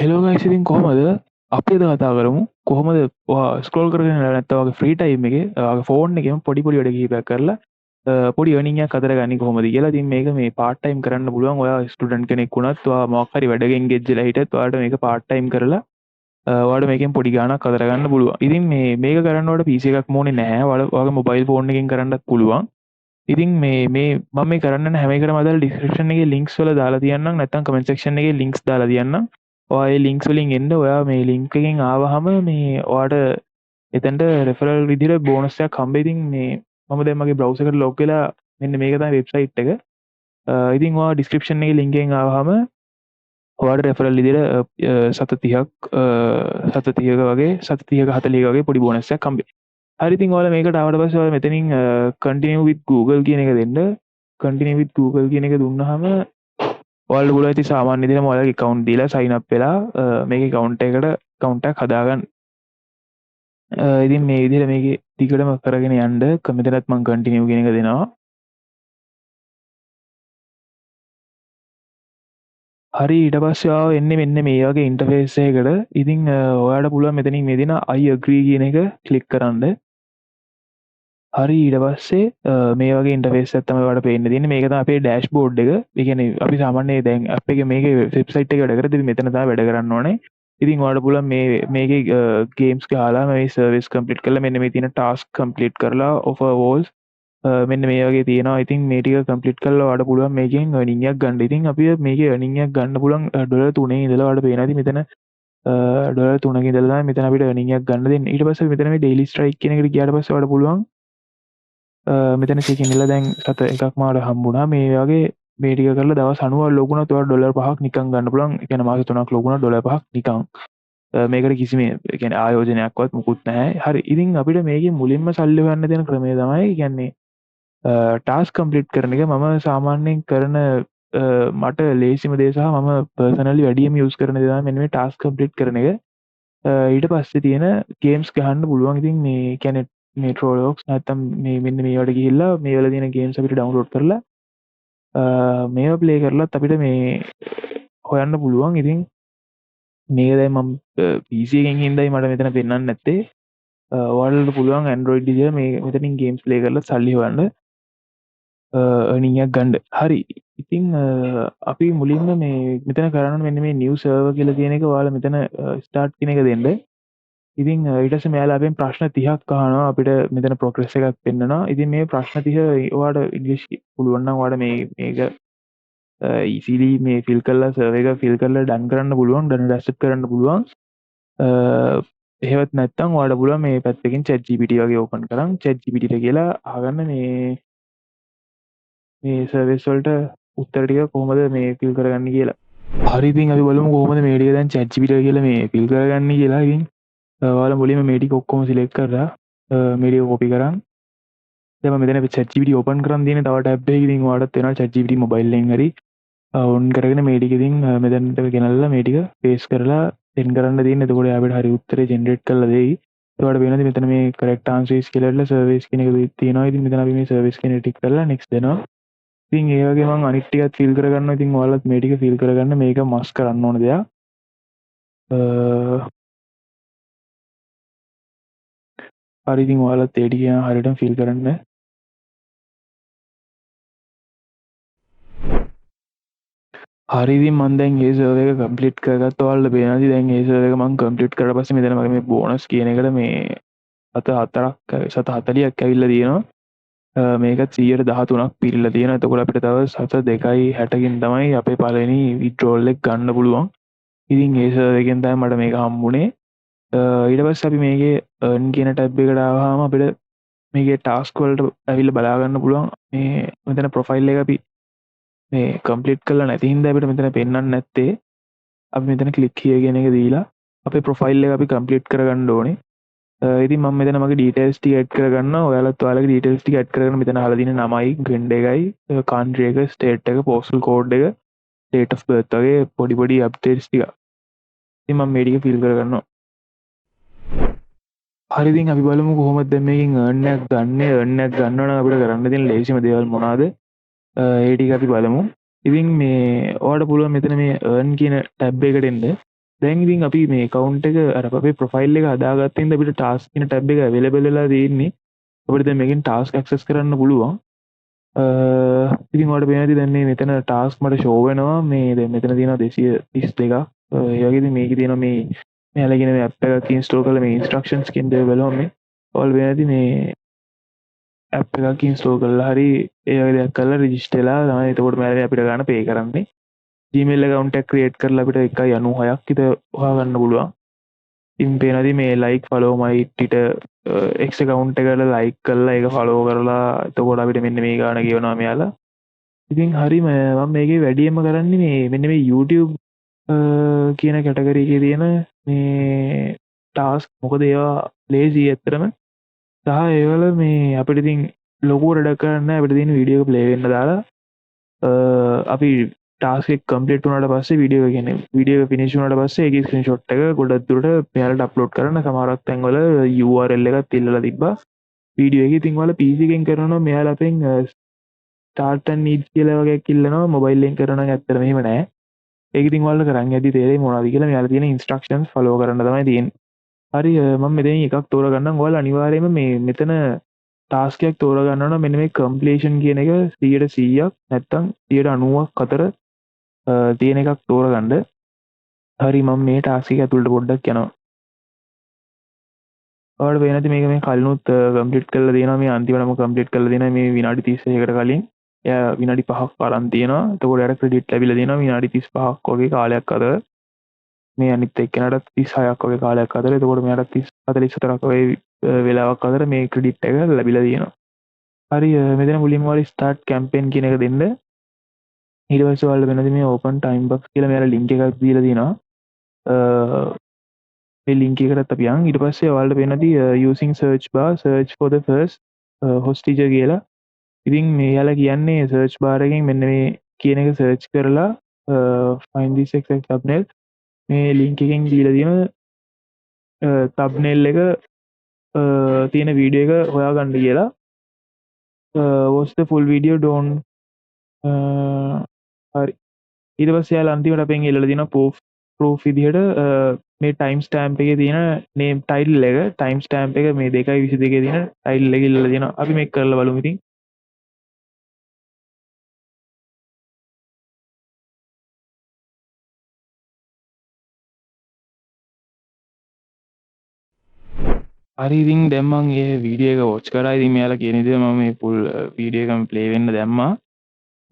Hello guys ඉතින් කොහොමද? අපි අද කතා කරමු කොහොමද ස්ක්‍රෝල් කරගෙන යලා නැත්නම් වගේ ෆ්‍රී ටයිම් එකේ ඔයාගේ ෆෝන් එකේම පොඩි පොඩි වැඩ කිහිපයක් කරලා පොඩි earning එකක් අදරගන්නේ කොහොමද කියලා. ඉතින් මේක මේ part time කරන්න පුළුවන්. ඔයා ස්ටුඩන්ට් කෙනෙක් වුණත් ඔයා මොකක් හරි වැඩක engage වෙලා හිටියත් ඔයාලට මේක part time කරලා ඔයාලට මේකෙන් පොඩි ගාණක් අදරගන්න පුළුවන්. ඉතින් මේක කරන්න ඔයාලට PC එකක් ඕනේ නැහැ. ඔයාගේ mobile phone එකකින් කරන්නත් පුළුවන්. ඉතින් මේ මම මේ කරන්න හැම එකටම අදාළ description එකේ links වල දාලා තියන්නම් නැත්නම් comment section එකේ links දාලා තියන්නම්. ඔයා ඒ links වලින් එන්න ඔයා මේ link එකෙන් ආවහම මේ ඔයාට එතනට referral විදිහට bonus එකක් හම්බෙයි. ඉතින් මේ මම දැන් මගේ browser එකට log වෙලා මෙන්න මේක තමයි website එක. ඉතින් ඔයා description එකේ link එකෙන් ආවහම ඔයාට referral විදිහට සත 30ක වගේ සත 30ක 40ක වගේ පොඩි bonus එකක් හම්බෙයි. හරි ඉතින් ඔයාලා මේකට ආවට පස්සේ ඔයාලා මෙතනින් continue with Google කියන එක දෙන්න. continue with Google කියන එක දුන්නාම ඔයාලට පුළුවන් ඉතින් සාමාන්‍ය විදිහටම ඔයාලගේ account දීලා sign up වෙලා මේකේ account එකක් හදාගන්න. ඉතින් මේ විදිහට මේකේ ටිකටම කරගෙන යන්න මෙතනත් මම continue කියන එක දෙනවා. හරි ඊට පස්සේ ඔයාව එන්නේ මෙන්න මේ වගේ ඉන්ටර්ෆේස් එකකට. ඉතින් ඔයාලට පුළුවන් මෙතනින් මේ දෙන I agree කියන එක ක්ලික් කරන්න. හරි ඊට පස්සේ මේ වගේ ඉන්ටර්ෆේස් එකක් තමයි ඔයාලට පේන්න තියෙන්නේ. මේක තමයි අපේ ඩෑෂ්බෝඩ් එක. ඒ කියන්නේ අපි සාමාන්‍යයෙන් දැන් ඇප් එකේ මේකේ වෙබ්සයිට් එකේ වැඩ කරද්දී ඉතින් මෙතන තමයි වැඩ කරන්න ඕනේ. ඉතින් ඔයාලට පුළුවන් මේකේ ගේම්ස් ගහලා මේ සර්විස් කම්ප්ලීට් කරලා මෙන්න මේ තියෙන ටාස්ක් කම්ප්ලීට් කරලා ඔෆර් වෝල්ස් මෙන්න මේ වගේ තියෙනවා. ඉතින් මේ ටික කම්ප්ලීට් කරලා ඔයාලට පුළුවන් මේකෙන් earning එකක් ගන්න. ඉතින් අපි මේකේ earning එකක් ගන්න පුළුවන් $3 ඉඳලා ඔයාලට පේනවා. ඉතින් මෙතන $3 ඉඳලා තමයි මෙතන අපිට earning එකක් ගන්න දෙන්නේ. ඊට පස්සේ මෙතන මේ daily strike කියන එකට ගියාට පස්සේ ඔයාලට පුළුවන් මෙතන සිකිනිලා දැන් සත එකක් මාට හම්බුණා. මේ වගේ මේ ටික කරලා දවස් 90ක් ලොකුණත් ඔයාලට $5ක් නිකන් ගන්න පුළුවන්. ඒ කියන්නේ මාස 3ක් ලොකුණත් $5ක් නිකන්. මේකට කිසිම ඒ කියන්නේ ආයෝජනයක්වත් මුකුත් නැහැ. හරි. ඉතින් අපිට මේකේ මුලින්ම සල්ලි හොයන්න දෙන ක්‍රමය තමයි කියන්නේ ටාස්ක් කම්ප්ලීට් කරන එක. මම සාමාන්‍යයෙන් කරන මට ලේසිම දේ සහ මම පර්සනලි වැඩිම යූස් කරන දේ තමයි මෙන්න මේ ටාස්ක් කම්ප්ලීට් කරන එක. ඊට පස්සේ තියෙන ගේම්ස් ගහන්න පුළුවන්. ඉතින් මේ කියන්නේ මේ ට්‍රෝලොක්ස් නැත්තම් මේ මෙන්න මේවට ගිහිල්ලා මේ වල තියෙන ගේම්ස් අපිට ඩවුන්ලෝඩ් කරලා මේවා ප්ලේ කරලත් අපිට මේ හොයන්න පුළුවන්. ඉතින් මේක දැන් මම PC එකෙන් හින්දායි මට මෙතන පෙන්වන්න නැත්තේ. ඔයාලට පුළුවන් Android විදිහට මේ මෙතනින් ගේම්ස් ප්ලේ කරලා සල්ලි හොයන්න earning එකක් ගන්න. හරි. ඉතින් අපි මුලින්ම මේ මෙතන කරන්න මෙන්න මේ new server කියලා තියෙන එක ඔයාලා මෙතන start කියන එක දෙන්න. ඉතින් ඊට පස්සේ මෙයාලා අපෙන් ප්‍රශ්න 30ක් අහනවා. අපිට මෙතන progress එකක් පෙන්නනවා. ඉතින් මේ ප්‍රශ්න 30 ඔයාලට ඉංග්‍රීසි පුළුවන් නම් ඔයාලට මේක easily මේ fill කරලා survey එක fill කරලා done කරන්න පුළුවන්. done accept කරන්න පුළුවන්. එහෙවත් නැත්නම් ඔයාලට පුළුවන් මේ පැත්තකින් ChatGPT වගේ open කරන් ChatGPT ට කියලා අහගන්න මේ සර්විස් වලට උත්තර ටික කොහොමද මේ fill කරගන්නේ කියලා. හරි ඉතින් අපි බලමු කොහොමද මේ ටික දැන් ChatGPT කියලා මේ fill කරගන්නේ කියලා. ඉතින් ඔයාලා මුලින්ම මේ ටික ඔක්කොම select කරලා මේ ටික copy කරන් දැන් මම මෙතන ChatGPT open කරන් තියෙන තව tab එකකින් ඉතින් ඔයාලට වෙනවා ChatGPT mobile එකෙන් හරි on කරගෙන මේ ටික ඉතින් මෙතනට ගෙනල්ලා මේ ටික paste කරලා send කරන්න තියෙන. එතකොට අපිට හරි උත්තරේ generate කරලා දෙයි. ඒකට වෙනද මෙතන මේ correct answers කියලා ඉල්ල service කියන එක තියෙනවා. ඉතින් මෙතන අපි මේ service කියන එක ටික කරලා next දෙනවා. ඉතින් ඒ වගේ මම අනිත් ටිකත් fill කරගන්නවා. ඉතින් ඔයාලත් මේ ටික fill කරගන්න. මේක must කරන්න ඕන දෙයක්. හරි ඉතින් ඔයාලත් ඒ ටික හරියටම fill කරන්න. හරි ඉතින් මම දැන් මේ සර්වර් එක කම්ප්ලීට් කරගත්තා. ඔයාලට පේනවාද දැන් මේ සර්වර් එක මම කම්ප්ලීට් කරලා පස්සේ මෙතන මගේ මේ බෝනස් කියන එකට මේ සත 40ක් ඇවිල්ලා තියෙනවා. මේකත් 113ක් පිරিলা තියෙනවා. එතකොට අපිට තව 7.2.60කින් තමයි අපේ පළවෙනි withdrawal එක ගන්න පුළුවන්. ඉතින් ඒ සර්වර් එකෙන් තමයි මට මේක හම්බුනේ. ඊට පස්සේ අපි මේකේ earn කියන ටැබ් එකට ආවම අපිට මේකේ ටාස්ක් වලට ඇවිල්ලා බලා ගන්න පුළුවන්. මේ මෙතන ප්‍රොෆයිල් එක අපි මේ කම්ප්ලීට් කරලා නැති හින්දා අපිට මෙතන පෙන්වන්නේ නැත්තේ. අපි මෙතන ක්ලික් here කියන එක දීලා අපේ ප්‍රොෆයිල් එක අපි කම්ප්ලීට් කරගන්න ඕනේ. ඉතින් මම මෙතන මගේ ඩීටේල්ස් ටික ඇඩ් කරගන්නවා. ඔයාලත් ඔයාලගේ ඩීටේල්ස් ටික ඇඩ් කරගෙන මෙතන අහලා තියෙන නමයි, ග්‍රේඩ් එකයි, කන්ට්‍රි එක, ස්ටේට් එක, පෝස්ටල් කෝඩ් එක, date of birth වගේ පොඩි අප්ඩේට්ස් ටික. ඉතින් මම මේ ටික ෆිල් කරගන්නවා. හරි ඉතින් අපි බලමු කොහොමද දැන් මේකෙන් earn එකක් ගන්න. earn එකක් ගන්න නම් අපිට කරන්න තියෙන ලේසිම දේවල් මොනවාද? ඒ ටික අපි බලමු. ඉතින් මේ ඔයාලට පුළුවන් මෙතන මේ earn කියන ටැබ් එකට එන්න. දැන් ඉතින් අපි මේ account එක අර අපේ profile එක හදාගත්ත ඉඳන් අපිට task කියන tab එක available වෙලා තියෙන්නේ. අපිට දැන් මේකෙන් task access කරන්න පුළුවන්. ඉතින් ඔයාලට පේනවා ඇති දැන් මේ මෙතන task මට show වෙනවා මේ දැන් මෙතන තියෙනවා 232ක්. ඒ වගේ ඉතින් මේකේ තියෙනවා මේ මෙයාලා කියන මේ app එකක් install කරලා මේ instructions කියන දේ බලමු මේ. ඔයාලට පේනවා ඇති මේ app එකක් install කරලා හරි ඒ වගේ දෙයක් කරලා register වෙලා තමයි එතකොට මෙයාලා අපිට ගන්න pay කරන්නේ. Gmail account එකක් create කරලා අපිට 1.96ක් විතර හොයාගන්න පුළුවන්. ඉතින් පේනවාදී මේ like follow my Twitter X account එකට like කරලා ඒක follow කරලා එතකොට අපිට මෙන්න මේ ගාන ගෙවනවා මෙයාලා. ඉතින් හරි මම මේකේ වැඩියෙන්ම කරන්නේ මේ මෙන්න මේ YouTube කියන කැටගරි එකේ තියෙන මේ ටාස්ක් මොකද ඒවා ලේසි ඇත්තටම සහ ඒවල මේ අපිට ඉතින් ලොකු වැඩක් කරන්න අපිට තියෙන වීඩියෝ එක ප්ලේ වෙන්න දාලා අපි ටාස්ක් එක කම්ප්ලීට් වුණාට පස්සේ වීඩියෝ එක කියන්නේ වීඩියෝ එක ෆිනිෂ් වුණාට පස්සේ ඒකේ ස්ක්‍රීන්ෂොට් එක ගොඩක් දුරට මෙයාලට අප්ලෝඩ් කරන්න සමහරක් තැන්වල URL එකත් ඉල්ලලා තිබ්බා වීඩියෝ එකේ ඉතින් ඔයාලා PC එකෙන් කරනවා මෙයාලා අපෙන් start and needs කියලා වගේ ඉල්ලනවා මොබයිල් එකෙන් කරනවා නම් ඇත්තට මෙහෙම නෑ ඒක ඉතින් ඔයාලට කරන් යද්දි තේරෙයි මොනවද කියලා මෙයාලා තියෙන instructions follow කරන්න තමයි තියෙන්නේ හරි මම මෙතනින් එකක් තෝරගන්නම් ඔයාලා අනිවාර්යයෙන්ම මේ මෙතන ටාස්ක් එකක් තෝරගන්න ඕන මෙන්න මේ කම්ප්ලීෂන් කියන එක 100%ක් නැත්නම් 90%ක් අතර තියෙන එකක් තෝරගන්න. හරි මම මේ ටාස්ක් එක ඇතුළට පොඩ්ඩක් යනවා. ඔයාලට පේන්නේ නැති මේක මේ කලිනුත් කම්ප්ලීට් කරලා තියෙනවා මේ අන්තිමටම කම්ප්ලීට් කරලා තියෙනවා මේ විනාඩි 36කට කලින්. එයා විනාඩි 5ක් අරන් තියෙනවා. එතකොට එයාට ක්‍රෙඩිට් ලැබිලා තියෙනවා විනාඩි 35ක් වගේ කාලයක් අතර. මේ අනිත් එක්කෙනාට 36ක් වගේ කාලයක් අතර. එතකොට මෙයාට 44ක් වගේ වෙලාවක් අතර මේ ක්‍රෙඩිට් එක ලැබිලා තියෙනවා. හරි මෙතන මුලින්ම ඔයාලා ස්ටාර්ට් කැම්පේන් කියන එක දෙන්න. ඊට පස්සේ ඔයාලට වෙනදී මේ ඕපන් ටයිම් බොක්ස් කියලා මෙයාලා ලින්ක් එකක් දීලා තියෙනවා. මේ ලින්ක් එකකට අපි යන් ඊට පස්සේ ඔයාලට වෙනදී using search bar search for the first host teacher කියලා. ඉතින් මෙයාලා කියන්නේ search bar එකෙන් මෙන්න මේ කියන එක search කරලා find this exact thumbnail මේ ලින්ක් එකෙන් දීලා තියෙන thumbnail එක තියෙන වීඩියෝ එක හොයාගන්න කියලා. watch the full video don't හරි ඊට පස්සේ යාලා අන්තිමට අපෙන් ඉල්ලලා තියෙනවා proof විදිහට මේ ටයිම් ස්ටෑම්ප් එකේ තියෙන නේම් ටයිටල් එක ටයිම් ස්ටෑම්ප් එක මේ 2:22 තියෙන ටයිටල් එක ඉල්ලලා තියෙනවා අපි මේක කරලා බලමු ඉතින් හරි ඉතින් දැන් මම මේ වීඩියෝ එක වොච් කරා ඉතින් මෙයාලා කියන විදිහට මම මේ full වීඩියෝ එකම ප්ලේ වෙන්න දැම්මා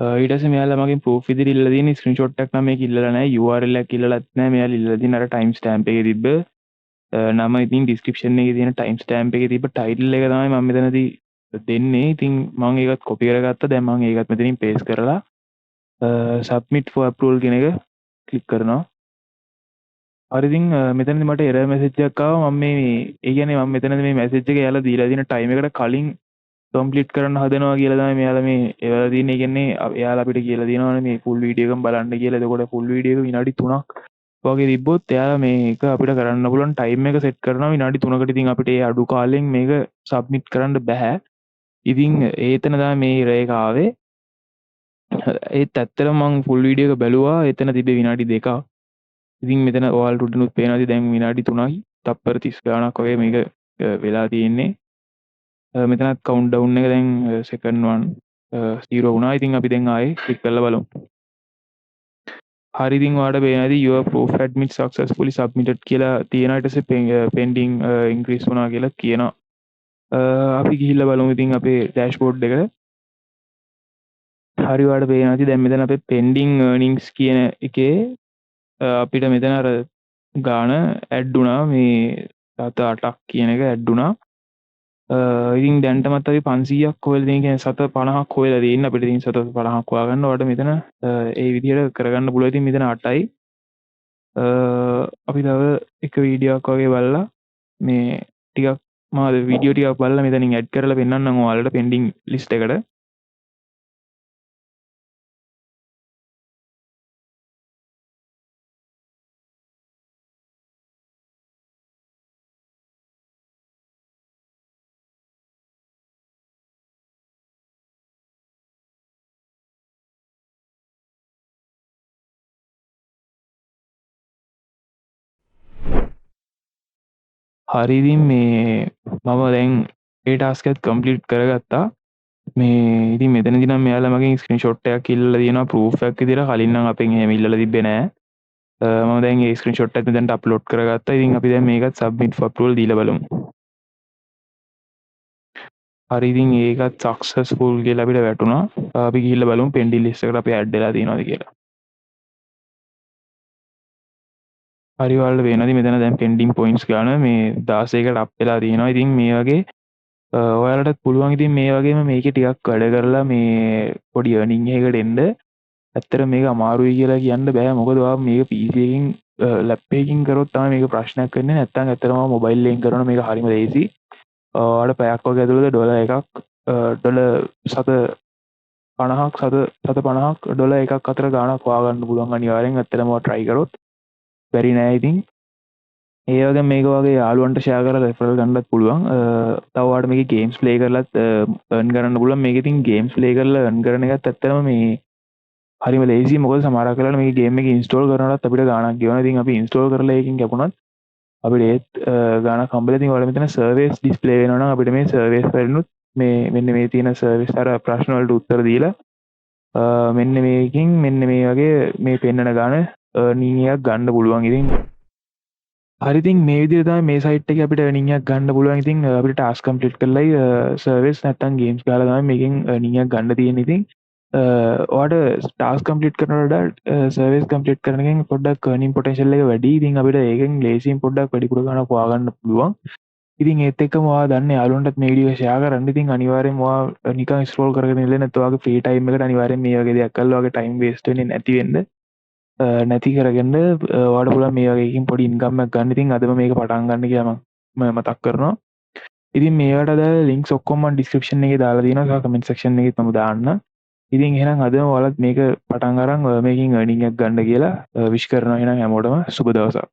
ඊට පස්සේ මෙයාලා මගෙන් proof විදිහට ඉල්ලලා තියෙන ස්ක්‍රීන්ෂොට් එකක් නම් මේක ඉල්ලලා නැහැ URL එකක් ඉල්ලලත් නැහැ මෙයාලා ඉල්ලලා තියෙන අර ටයිම් ස්ටෑම්ප් එකේ තිබ්බ නම ඉතින් ඩිස්ක්‍රිප්ෂන් එකේ තියෙන ටයිම් ස්ටෑම්ප් එකේ තිබ්බ ටයිටල් එක තමයි මම මෙතනදී දෙන්නේ ඉතින් මම ඒකත් කොපි කරගත්තා දැන් මම ඒකත් මෙතනින් පේස්ට් කරලා submit for approval කියන එක ක්ලික් කරනවා හරි ඉතින් මෙතනදී මට error message එකක් ආවා මම මේ ඒ කියන්නේ මම මෙතනදී මේ message එක එයාලා දීලා තියෙන time එකට කලින් කම්ප්ලීට් කරන්න හදනවා කියලා තමයි මෙයාලා මේ ඒවලා තියෙන්නේ ඒ කියන්නේ එයාලා අපිට කියලා තියෙනවානේ මේ full video එකම බලන්න කියලා එතකොට full video එක විනාඩි 3ක් වගේ තිබ්බොත් එයාලා මේක අපිට කරන්න පුළුවන් time එක set කරනවා විනාඩි 3කට ඉතින් අපිට ඒ අඩු කාලෙන් මේක submit කරන්න බෑ ඉතින් ඒතන තමයි මේ error එක ආවේ ඒත් ඇත්තටම මම full video එක බැලුවා එතන තිබ්බේ විනාඩි 2ක් ඉතින් මෙතන ඔයාලට උඩිනුත් පේනවා ඇති දැන් විනාඩි 3යි තප්පර 30 ගාණක් වගේ මේක වෙලා තියෙන්නේ මෙතනත් කවුන්ට් ඩවුන් එක දැන් සෙකන්ඩ් 1 0 වුණා. ඉතින් අපි දැන් ආයේ ක්ලික් කරලා බලමු. හරි ඉතින් ඔයාලට පේනවා ඇති your proof admit successfully submitted කියලා තියෙනවා. ඊට පස්සේ pending increase වුණා කියලා කියනවා. අපි ගිහිල්ලා බලමු ඉතින් අපේ dashboard එකට. හරි ඔයාලට පේනවා ඇති දැන් මෙතන අපේ pending earnings කියන එකේ අපිට මෙතන අර ගාන ඇඩ් වුණා මේ 7-8ක් කියන එක ඇඩ් වුණා. ඉතින් දැන්ටමත් අපි 500ක් හොයලා තියෙන කියන්නේ 750ක් හොයලා තියෙන අපිට ඉතින් 750ක් හොයාගන්න ඔයාලට මෙතන ඒ විදිහට කරගන්න පුළුවන් ඉතින් මෙතන 8යි අපි තව එක වීඩියෝ එකක් වගේ බලලා මේ ටිකක් මම වීඩියෝ ටිකක් බලලා මෙතනින් ඇඩ් කරලා පෙන්නන්නම් ඔයාලට පෙන්ඩින් ලිස්ට් එකට හරි ඉතින් මේ මම දැන් ඒ ටාස්ක් එකත් කම්ප්ලීට් කරගත්තා. මේ ඉතින් මෙතනදී නම් මෙයාලා මගෙන් ස්ක්‍රීන්ෂොට් එකක් ඉල්ලලා තියෙනවා ප්‍රූෆ් එකක් විදිහට. කලින් නම් අපෙන් එහෙම ඉල්ලලා තිබ්බේ නෑ. මම දැන් ඒ ස්ක්‍රීන්ෂොට් එක මෙතනට අප්ලෝඩ් කරගත්තා. ඉතින් අපි දැන් මේකත් සබ්මිට් ෆොර් අප්‍රූවල් දීලා බලමු. හරි ඉතින් ඒකත් සක්සස්ෆුල් කියලා අපිට වැටුණා. අපි ගිහිල්ලා බලමු පෙන්ඩින් ලිස්ට් එකට අපි ඇඩ් වෙලා තියෙනවද කියලා. හරි ඔයාලට පේනවද මෙතන දැන් පෙන්ඩින් පොයින්ට්ස් ගන්න මේ 16කට අප් වෙලා තියෙනවා. ඉතින් මේ වගේ ඔයාලටත් පුළුවන් ඉතින් මේ වගේම මේකේ ටිකක් වැඩ කරලා මේ පොඩි earning එකකට එන්න. ඇත්තට මේක අමාරුයි කියලා කියන්න බෑ. මොකද ඔයා මේක PC එකකින් ලැප් එකකින් කරොත් තමයි මේක ප්‍රශ්නයක් වෙන්නේ. නැත්නම් ඇත්තටම මොබයිල් එකෙන් කරන මේක හරිම ලේසි. ඔයාලට පැයක් වගේ ඇතුළත ඩොලර් එකක් ඩොලර් 750ක් 750ක් ඩොලර් එකක් අතර ගාණක් හොයාගන්න පුළුවන් අනිවාර්යෙන්. ඇත්තටම ඔයා try කරොත් බැරි නෑ ඉතින්. ඒ වගේ මේක වගේ යාළුවන්ට ෂෙයා කරලා රෙෆරල් ගන්නත් පුළුවන්. තව ඔයාලට මේකේ ගේම්ස් ප්ලේ කරලත් earn කරන්න පුළුවන්. මේක ඉතින් ගේම්ස් ප්ලේ කරලා earn කරන එකත් ඇත්තටම මේ හරිම ලේසි. මොකද සමහරක් වෙලාවට මේක ගේම් එක ඉන්ස්ටෝල් කරනකොටත් අපිට ගාණක් ගෙවනවා. ඉතින් අපි ඉන්ස්ටෝල් කරලා ඒකෙන් කැපුණත් අපිට ඒත් ගාණක් හම්බෙලා. ඉතින් ඔයාලා මෙතන සර්වේස් ඩිස්ප්ලේ වෙනවා නම් අපිට මේ සර්වේස් වලිනුත් මේ මෙන්න මේ තියෙන සර්විස් අර ප්‍රශ්න වලට උත්තර දීලා මෙන්න මේකින් මෙන්න මේ වගේ මේ පෙන්වන ගාන earning එකක් ගන්න පුළුවන්. ඉතින් හරි ඉතින් මේ විදිහට තමයි මේ සයිට් එකේ අපිට earning එකක් ගන්න පුළුවන්. ඉතින් අපිට ටාස්ක් කම්ප්ලීට් කරලායි සර්විස් නැත්තම් ගේම්ස් ගහලා තමයි මේකෙන් earning එකක් ගන්න තියෙන්නේ. ඉතින් ඔයාලට ටාස්ක් කම්ප්ලීට් කරනකොට සර්විස් කම්ප්ලීට් කරන එකෙන් පොඩ්ඩක් earning potential එක වැඩි. ඉතින් අපිට ඒකෙන් ලේසියෙන් පොඩ්ඩක් වැඩිපුර ගාණක් හොයාගන්න පුළුවන්. ඉතින් ඒත් එක්කම ඔයා දන්න යාළුවන්ටත් මේ වීඩියෝ ෂෙයා කරන්න. ඉතින් අනිවාර්යෙන්ම ඔයා නිකන් ස්ක්‍රෝල් කරගෙන ඉන්න නැත්නම් ඔයාගේ ෆ්‍රී ටයිම් එකට අනිවාර්යෙන් මේ වගේ දෙයක් කරලා ඔයාගේ ටයිම් වේස්ට් වෙන්නේ නැති වෙන්න නැති කරගන්න ඔයාලට පුළුවන් මේ වගේ එකකින් පොඩි ඉන්කම් එකක් ගන්න. ඉතින් අදම මේක පටන් ගන්න කියලා මම මතක් කරනවා. ඉතින් මේවට අදාළ ලින්ක්ස් ඔක්කොම මම ඩිස්ක්‍රිප්ෂන් එකේ දාලා තියෙනවා. සහ කමෙන්ට් සෙක්ෂන් එකේත් මම දාන්න. ඉතින් එහෙනම් අදම ඔයාලත් මේක පටන් අරන් මේකෙන් earning එකක් ගන්න කියලා විශ් කරනවා. එහෙනම් හැමෝටම සුබ දවසක්.